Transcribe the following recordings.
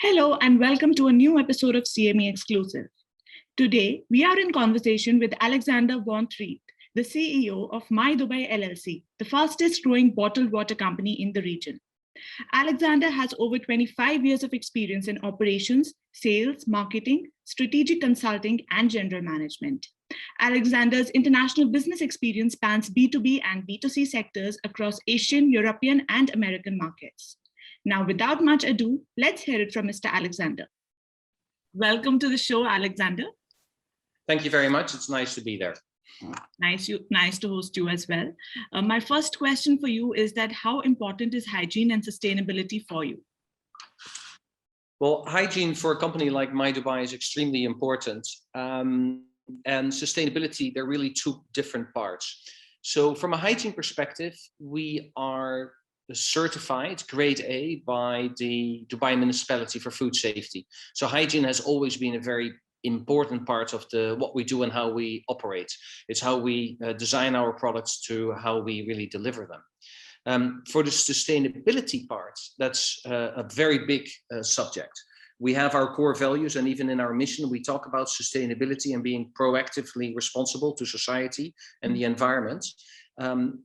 Hello and welcome to a new episode of CME Exclusive. Today, we are in conversation with Alexander von Thriet, the CEO of My Dubai LLC, the fastest growing bottled water company in the region. Alexander has over 25 years of experience in operations, sales, marketing, strategic consulting, and general management. Alexander's international business experience spans B2B and B2C sectors across Asian, European, and American markets. Now, without much ado, let's hear it from Mr. Alexander. Welcome to the show, Alexander. Thank you very much. It's nice to be there. Nice to host you as well. My first question for you is that how important is hygiene and sustainability for you? Well, hygiene for a company like My Dubai is extremely important. And sustainability, they're really two different parts. So from a hygiene perspective, we are certified grade A by the Dubai Municipality for Food Safety. So hygiene has always been a very important part of what we do and how we operate. It's how we design our products to how we really deliver them. For the sustainability part, that's a very big subject. We have our core values, and even in our mission, we talk about sustainability and being proactively responsible to society and the environment.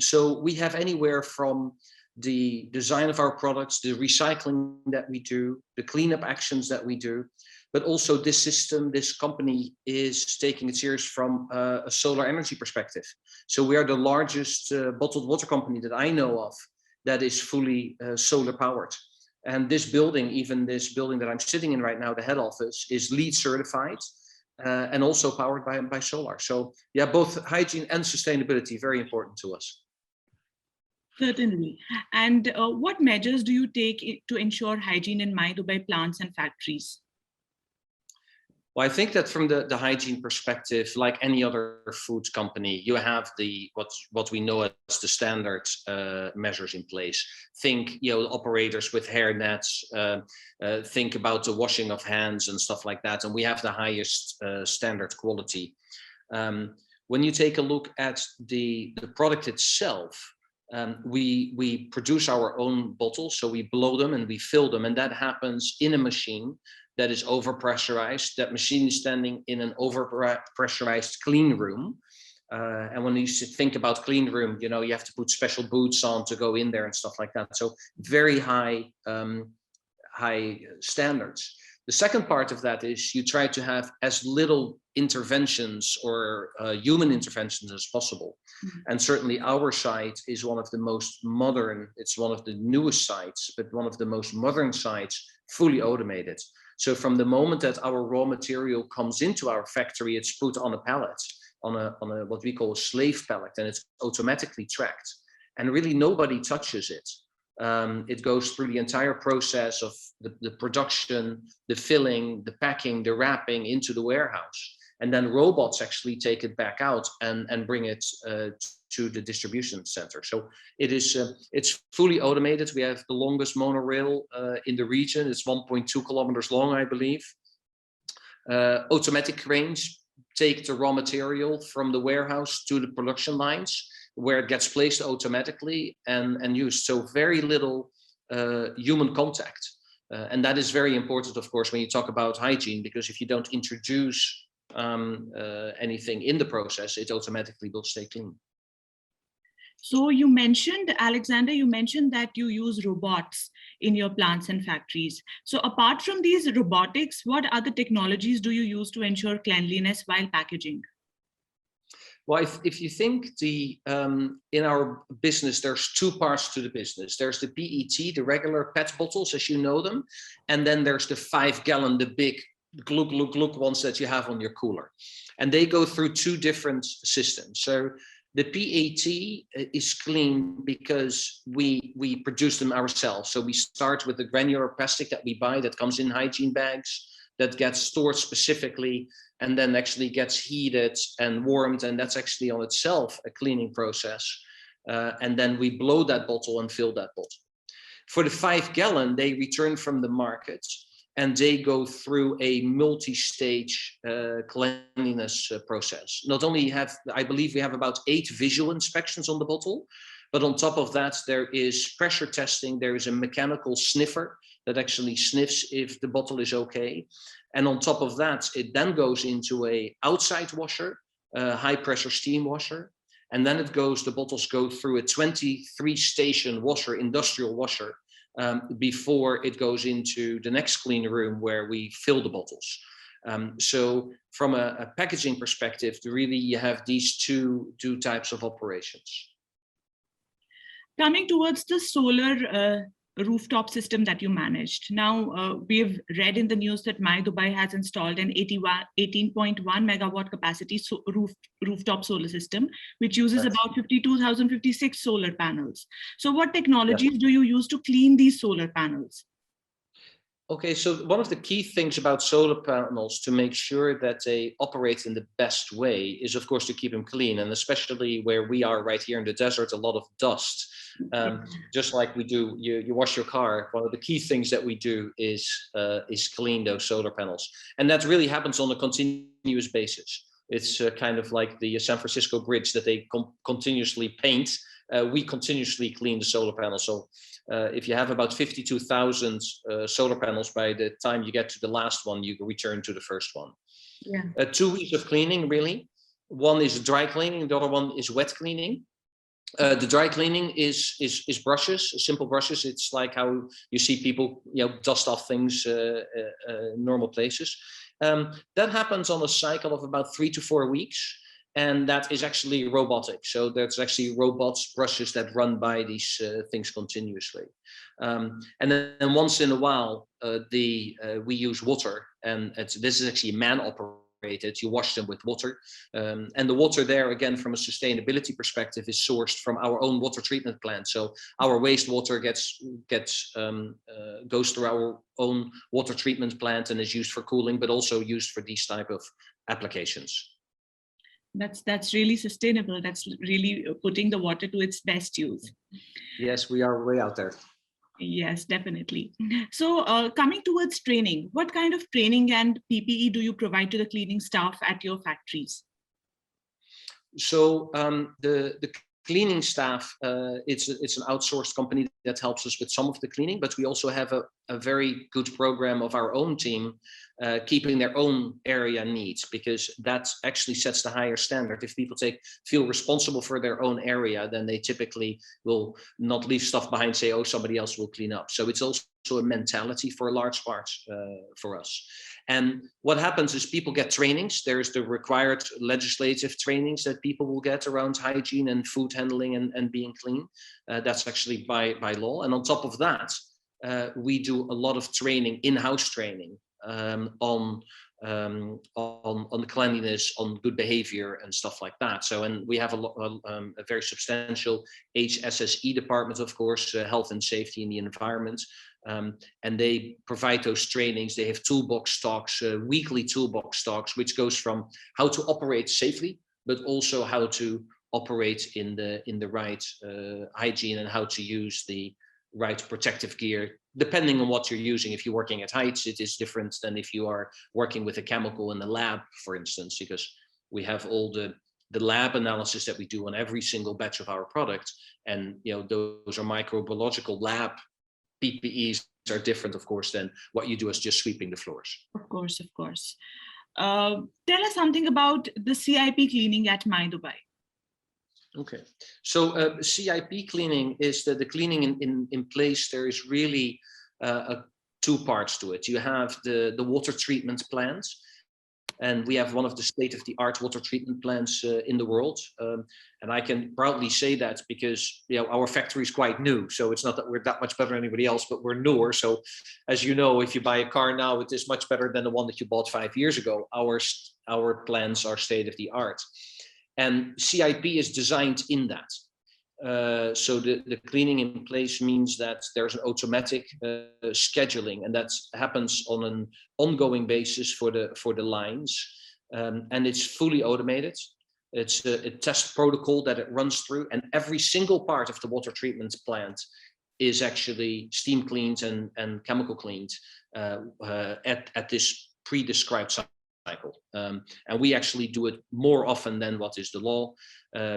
So we have anywhere from the design of our products, the recycling that we do, the cleanup actions that we do, but also this company is taking it serious from a solar energy perspective. So we are the largest bottled water company that I know of that is fully solar powered. And this building, even this building that I'm sitting in right now, the head office, is LEED certified and also powered by solar. So yeah, both hygiene and sustainability, very important to us. Certainly. And what measures do you take to ensure hygiene in My Dubai plants and factories? Well, I think that from the hygiene perspective, like any other food company, you have what we know as the standard measures in place. Think, operators with hair nets. Think about the washing of hands and stuff like that. And we have the highest standard quality. When you take a look at the product itself, we produce our own bottles, so we blow them and we fill them, and that happens in a machine that is overpressurized. That machine is standing in an overpressurized clean room. And when you think about clean room, you have to put special boots on to go in there and stuff like that. So very high standards. The second part of that is you try to have as little interventions or human interventions as possible. Mm-hmm. And certainly our site is one of the most modern, it's one of the newest sites, but one of the most modern sites, fully automated. So from the moment that our raw material comes into our factory, it's put on a pallet, on a what we call a slave pallet, and it's automatically tracked. And really nobody touches it. It goes through the entire process of the production, the filling, the packing, the wrapping into the warehouse. And then robots actually take it back out and bring it to the distribution center. So it's fully automated. We have the longest monorail in the region. It's 1.2 kilometers long, I believe. Automatic cranes take the raw material from the warehouse to the production lines, where it gets placed automatically and used. So very little human contact. And that is very important, of course, when you talk about hygiene, because if you don't introduce anything in the process, it automatically will stay clean. So Alexander, you mentioned that you use robots in your plants and factories. So apart from these robotics, what other technologies do you use to ensure cleanliness while packaging? Well, if you think in our business, there's two parts to the business. There's the PET, the regular PET bottles, as you know them. And then there's the 5-gallon, the big gluk ones that you have on your cooler. And they go through two different systems. So the PET is clean because we produce them ourselves. So we start with the granular plastic that we buy that comes in hygiene bags, that gets stored specifically and then actually gets heated and warmed. And that's actually on itself a cleaning process. And then we blow that bottle and fill that bottle. For the 5-gallon, they return from the market and they go through a multi-stage cleanliness process. Not only I believe we have about 8 visual inspections on the bottle, but on top of that, there is pressure testing. There is a mechanical sniffer that actually sniffs if the bottle is okay. And on top of that, it then goes into a outside washer, a high pressure steam washer. And then the bottles go through a 23 station washer, industrial washer, before it goes into the next clean room where we fill the bottles. So from a packaging perspective, really you have these two types of operations. Coming towards the solar rooftop system that you managed. Now, we've read in the news that My Dubai has installed an 18.1 megawatt capacity rooftop solar system, which uses about 52,056 solar panels. So what technologies do you use to clean these solar panels? Okay, so one of the key things about solar panels to make sure that they operate in the best way is, of course, to keep them clean. And especially where we are right here in the desert, a lot of dust. Just like we do, you wash your car. One of the key things that we do is clean those solar panels. And that really happens on a continuous basis. It's kind of like the San Francisco bridge that they continuously paint. We continuously clean the solar panels. So if you have about 52,000 solar panels, by the time you get to the last one, you return to the first one. Yeah. 2 weeks of cleaning, really. One is dry cleaning, the other one is wet cleaning. The dry cleaning is brushes, simple brushes. It's like how you see people, dust off things normal places. That happens on a cycle of about 3 to 4 weeks. And that is actually robotic. So there's actually robots, brushes that run by these things continuously. And then once in a while, we use water, and this is actually man-operated. You wash them with water. And the water there, again, from a sustainability perspective, is sourced from our own water treatment plant. So our wastewater goes through our own water treatment plant and is used for cooling, but also used for these type of applications. That's really sustainable. That's really putting the water to its best use. Yes, we are way out there. Yes, definitely. So coming towards training, what kind of training and PPE do you provide to the cleaning staff at your factories? So the cleaning staff, it's an outsourced company that helps us with some of the cleaning, but we also have a very good program of our own team keeping their own area neat, because that actually sets the higher standard. If people feel responsible for their own area, then they typically will not leave stuff behind, say, oh, somebody else will clean up. So it's also a mentality for a large part for us. And what happens is people get trainings. There's the required legislative trainings that people will get around hygiene and food handling and being clean. That's actually by law. And on top of that, we do a lot of training, in-house training on cleanliness, on good behavior and stuff like that. So, and we have a very substantial HSSE department, of course, health and safety in the environment. And they provide those trainings. They have toolbox talks, weekly toolbox talks, which goes from how to operate safely, but also how to operate in the right hygiene and how to use the right protective gear, depending on what you're using. If you're working at heights, it is different than if you are working with a chemical in the lab, for instance, because we have all the lab analysis that we do on every single batch of our product. And those are microbiological lab PPEs are different, of course, than what you do as just sweeping the floors. Of course, of course. Tell us something about the CIP cleaning at My Dubai. Okay, so CIP cleaning is the cleaning in place. There is really two parts to it. You have the water treatment plants, and we have one of the state-of-the-art water treatment plants in the world. And I can proudly say that because our factory is quite new. So it's not that we're that much better than anybody else, but we're newer. So as you know, if you buy a car now, it is much better than the one that you bought 5 years ago. Our plants are state-of-the-art. And CIP is designed in that. So the cleaning in place means that there's an automatic scheduling, and that happens on an ongoing basis for the lines, and it's fully automated. It's a test protocol that it runs through, and every single part of the water treatment plant is actually steam cleaned and chemical cleaned at this pre-described cycle. And we actually do it more often than what is the law,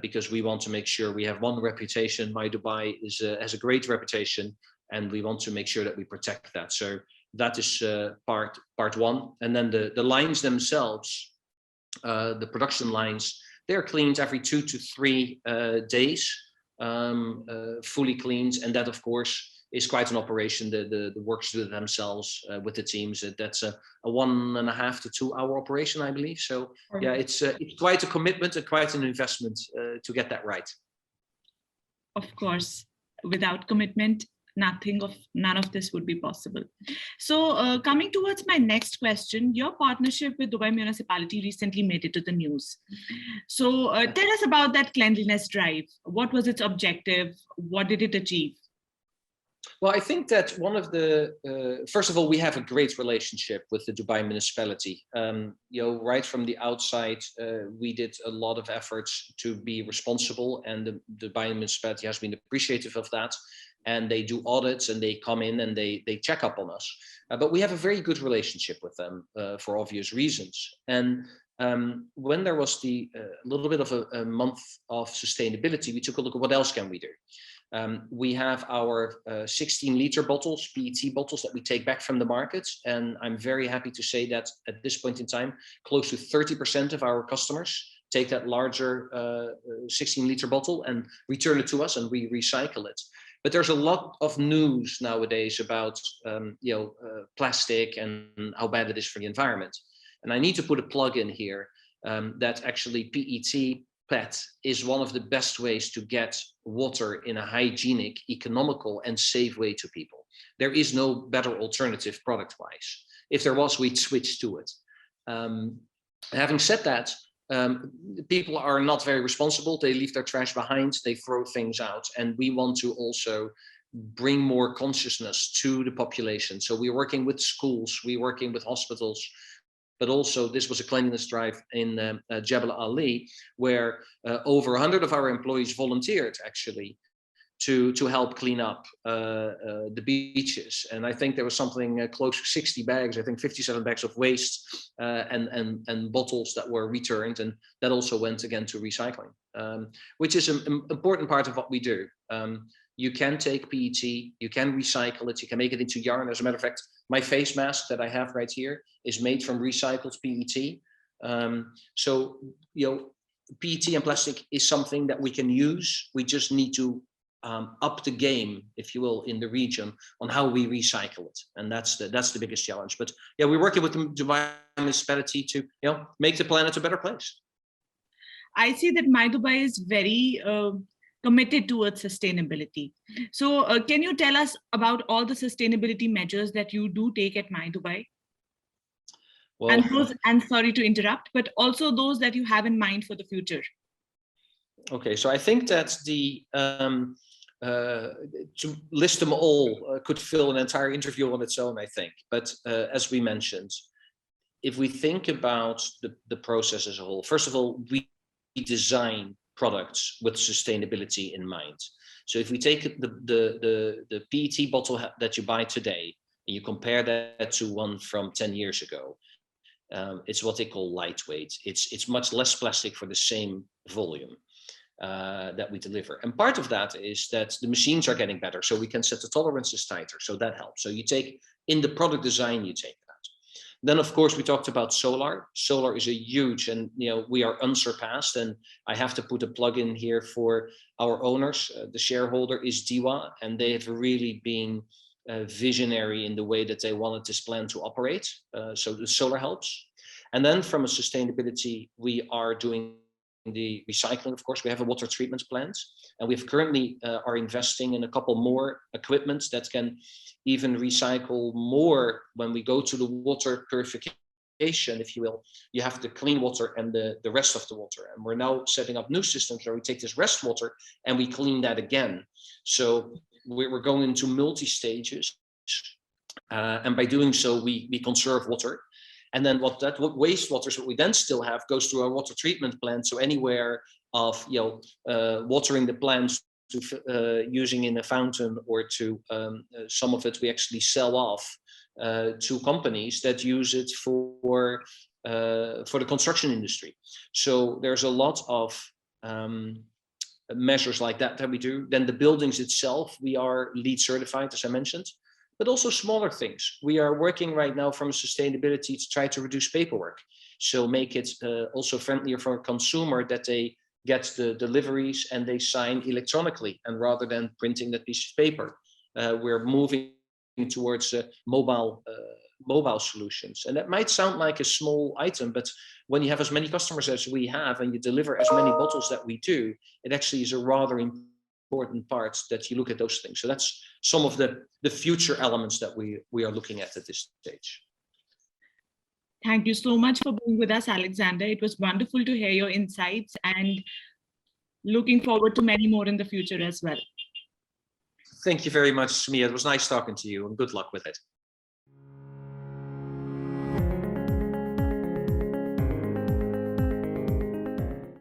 because we want to make sure we have one reputation. My Dubai has a great reputation and we want to make sure that we protect that. So that is part one. And then the lines themselves, the production lines, they're cleaned every 2 to 3 days, fully cleaned, and that of course is quite an operation. The workers do it themselves with the teams. That's a 1.5 to 2 hour operation, I believe. So yeah, it's quite a commitment and quite an investment to get that right. Of course, without commitment, none of this would be possible. So coming towards my next question, your partnership with Dubai Municipality recently made it to the news. So tell us about that cleanliness drive. What was its objective? What did it achieve? Well, I think that one of the, first of all, we have a great relationship with the Dubai municipality. Right from the outside, we did a lot of efforts to be responsible, and the Dubai municipality has been appreciative of that. And they do audits, and they come in and they check up on us. But we have a very good relationship with them for obvious reasons. And when there was the little bit of a month of sustainability, we took a look at what else can we do. We have our 16-liter bottles, PET bottles, that we take back from the markets. And I'm very happy to say that at this point in time, close to 30% of our customers take that larger 16-liter bottle and return it to us, and we recycle it. But there's a lot of news nowadays about plastic and how bad it is for the environment. And I need to put a plug in here that actually PET is one of the best ways to get water in a hygienic, economical, and safe way to people. There is no better alternative product-wise. If there was, we'd switch to it. Having said that, people are not very responsible. They leave their trash behind, they throw things out, and we want to also bring more consciousness to the population. So we're working with schools, we're working with hospitals, but also this was a cleanliness drive in Jebel Ali, where over 100 of our employees volunteered actually to help clean up the beaches. And I think there was something close to 60 bags, I think 57 bags of waste and bottles that were returned. And that also went again to recycling, which is an important part of what we do. You can take PET, you can recycle it, you can make it into yarn. As a matter of fact, my face mask that I have right here is made from recycled PET. So, PET and plastic is something that we can use. We just need to up the game, if you will, in the region on how we recycle it. And that's the biggest challenge. But yeah, we're working with the Dubai municipality to, make the planet a better place. I see that My Dubai is very committed towards sustainability. So can you tell us about all the sustainability measures that you do take at My Dubai? Well, and sorry to interrupt, but also those that you have in mind for the future. Okay, so I think that to list them all could fill an entire interview on its own, I think. But as we mentioned, if we think about the process as a whole, first of all, we design products with sustainability in mind. So if we take the PET bottle that you buy today and you compare that to one from 10 years ago, it's what they call lightweight. It's much less plastic for the same volume that we deliver. And part of that is that the machines are getting better, so we can set the tolerances tighter, so that helps. So you take, in the product design, you take that. Then, of course, we talked about solar. Solar is a huge, and we are unsurpassed. And I have to put a plug in here for our owners. The shareholder is DEWA, and they have really been visionary in the way that they wanted this plant to operate. So the solar helps. And then from a sustainability, we are doing the recycling. Of course, we have a water treatment plant, and we've currently are investing in a couple more equipment that can even recycle more. When we go to the water purification, if you will, you have the clean water and the rest of the water. And we're now setting up new systems where we take this rest water and we clean that again. So we're going into multi-stages. And by doing so, we conserve water. And then what wastewater, so what we then still have, goes through our water treatment plant. So anywhere of watering the plants to using in a fountain, or to some of it we actually sell off to companies that use it for the construction industry. So there's a lot of measures like that we do. Then the buildings itself, we are LEED certified, as I mentioned, but also smaller things. We are working right now from sustainability to try to reduce paperwork. So make it also friendlier for a consumer that they get the deliveries and they sign electronically, and rather than printing that piece of paper. We're moving towards mobile solutions. And that might sound like a small item, but when you have as many customers as we have and you deliver as many bottles that we do, it actually is a rather important part that you look at those things. So that's some of the future elements that we are looking at this stage. Thank you so much for being with us, Alexander. It was wonderful to hear your insights, and looking forward to many more in the future as well. Thank you very much, Mia. It was nice talking to you, and good luck with it.